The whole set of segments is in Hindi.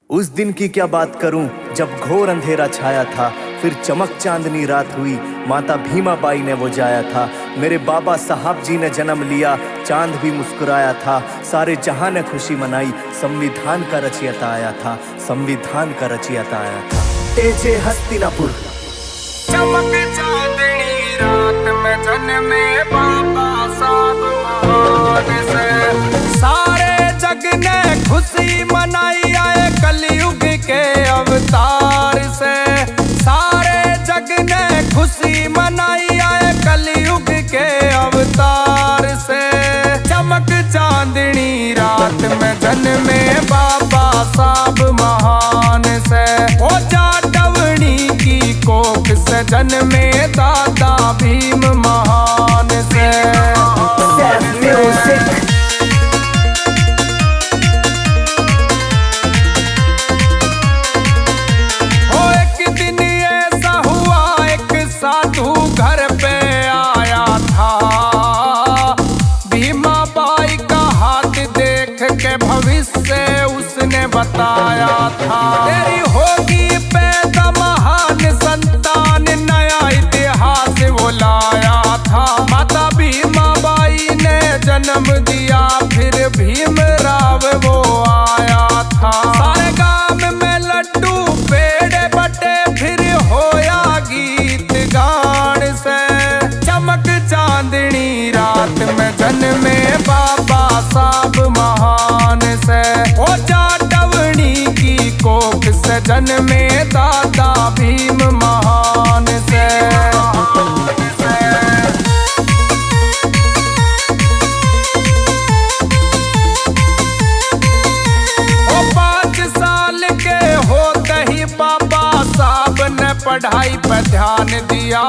उस दिन की क्या बात करूं जब घोर अंधेरा छाया था, फिर चमक चांदनी रात हुई, माता भीमाबाई ने वो जाया था। मेरे बाबा साहब जी ने जन्म लिया, चांद भी मुस्कुराया था। सारे जहां ने खुशी मनाई, संविधान का रचयिता आया था, संविधान का रचयिता आया था। एजे हस्तिनापुर। चमक चांदनी रात में जन्मे बाबा साहब महान से, सारे जग ने खुशी मनाई आए कलयुग के अवतार से। सारे जग ने खुशी मनाई आए कलयुग के अवतार से। चमक चांदनी रात में जन्मे बाबा साहब महान से, ओ जाटवनी की कोख से जन्मे दादा भीम महान से। ओ एक दिन ऐसा हुआ, एक साधु घर पे आया था। भीमाबाई का हाथ देख के भविष्य उसने बताया था। तेरी होगी पैदा महान संतान, नया इतिहास वो लाया था। माता भीमाबाई ने जन्म दिया, फिर भीमराव वो आया था। सारे गांव में लड्डू पेड़े बटे, फिर होया गीत गान से। चमक चांदनी रात में जन्मे बाबा साहब महान से, ओ जाटवनी की कोख से जन्मे दादा भीम महान से। ओ 5 साल के होते ही बाबा साहब ने पढ़ाई पे ध्यान दिया।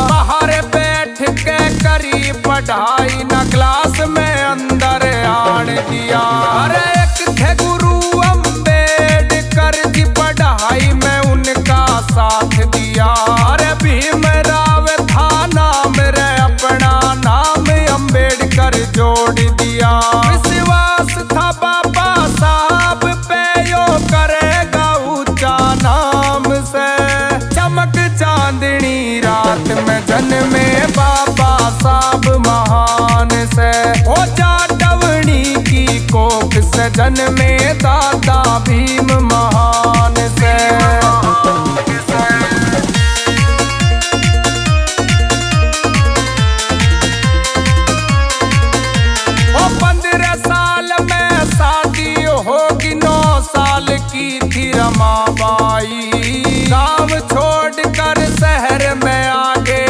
बाहर बैठ के करी पढ़ाई, न क्लास में अंदर आन दिया। अरे एक थे गुरु अम्बेडकर जी, पढ़ाई में उनका साथ दिया। अरे भीमराव था नाम रे, अपना नाम अम्बेडकर जोड़ दिया। विश्वास था बाबा साहब पे, यो करेगा ऊंचा नाम से। चमक चांदनी रात में जन्मे बाबा साहब महान से, ओ जाटवनी की कोख से जन्मे दादा भीम महान से। ओ 15 साल में शादी होगी, 9 साल की थी रमाबाई। गाँव छोड़कर शहर में आगे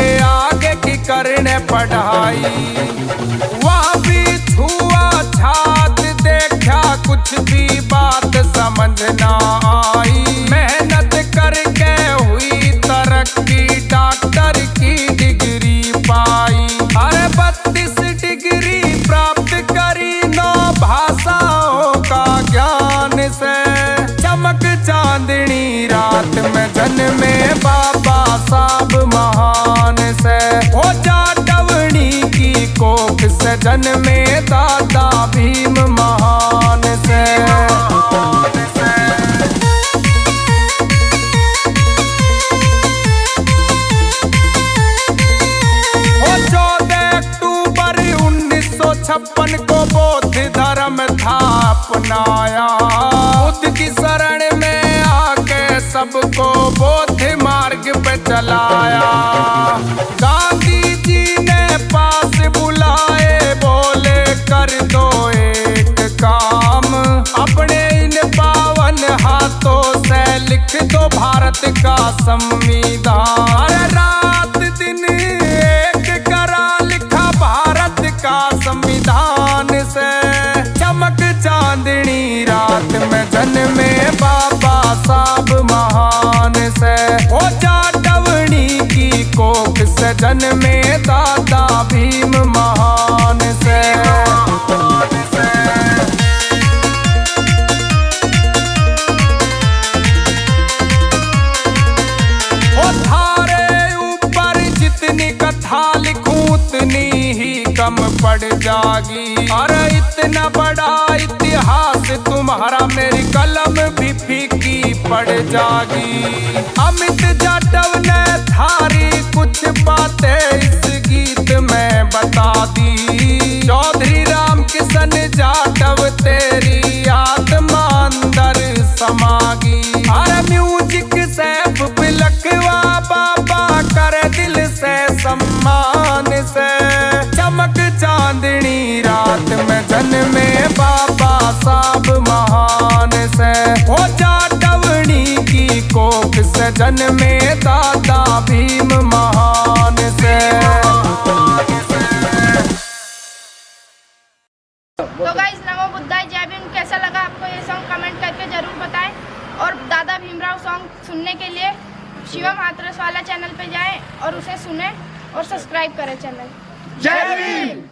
की करने पढ़ाई। वहाँ भी छुआ छात देखा, कुछ भी बात समझ ना आई। मेहनत करके हुई तरक्की, डॉक्टर की डिग्री पाई। अरे 32 डिग्री प्राप्त करी, 9 भाषाओं का ज्ञान से। चमक चांदनी रात में जन्मे बाबा साहब महान से, ओ जाटवनी की कोख से जन्मे दादा भीम महान से। ओ 14 अक्टूबर 1956 को बौद्ध धर्म था अपनाया। बुद्ध की शरण में आके सबको बौद्ध मार्ग पे चलाया। गांधी जी ने पास बुलाए, बोले कर दो एक काम, अपने इन पावन हाथों से लिख दो भारत का संविधान। अरे रात दिन एक करा लिखा भारत का संविधान से। चमक चांदनी रात में जन्मे बाबा साहब महान से, ओ जाटवनी की कोख से जन्मे दादा भीम महान से। ओ थारे ऊपर जितनी कथा लिखूं उतनी ही कम पड़ जागी। अरे इतना बड़ा इतिहास तुम्हारा मेरी कलम भी फीकी पड़ जागी। अमित जाटव ने थारी कुछ बातें इस गीत में बता दी। चौधरी राम किशन जाटव तेरी आत्मा अंदर समागी। अरे म्यूजिक सैफ बिलकवा बाबा कर दिल से सम्मान से। चमक चांदनी रात में जन्मे बाबा साहब महान से। हो जाटवनी की कोख से जन्मे दादा भीम महान से। तो गाइस नमो बुद्धाय जय भीम। कैसा लगा आपको ये सॉन्ग कमेंट करके जरूर बताएं। और दादा भीमराव सॉन्ग सुनने के लिए शिवम हाथरस वाला चैनल पे जाएं और उसे सुने और सब्सक्राइब करें चैनल। जय भीम।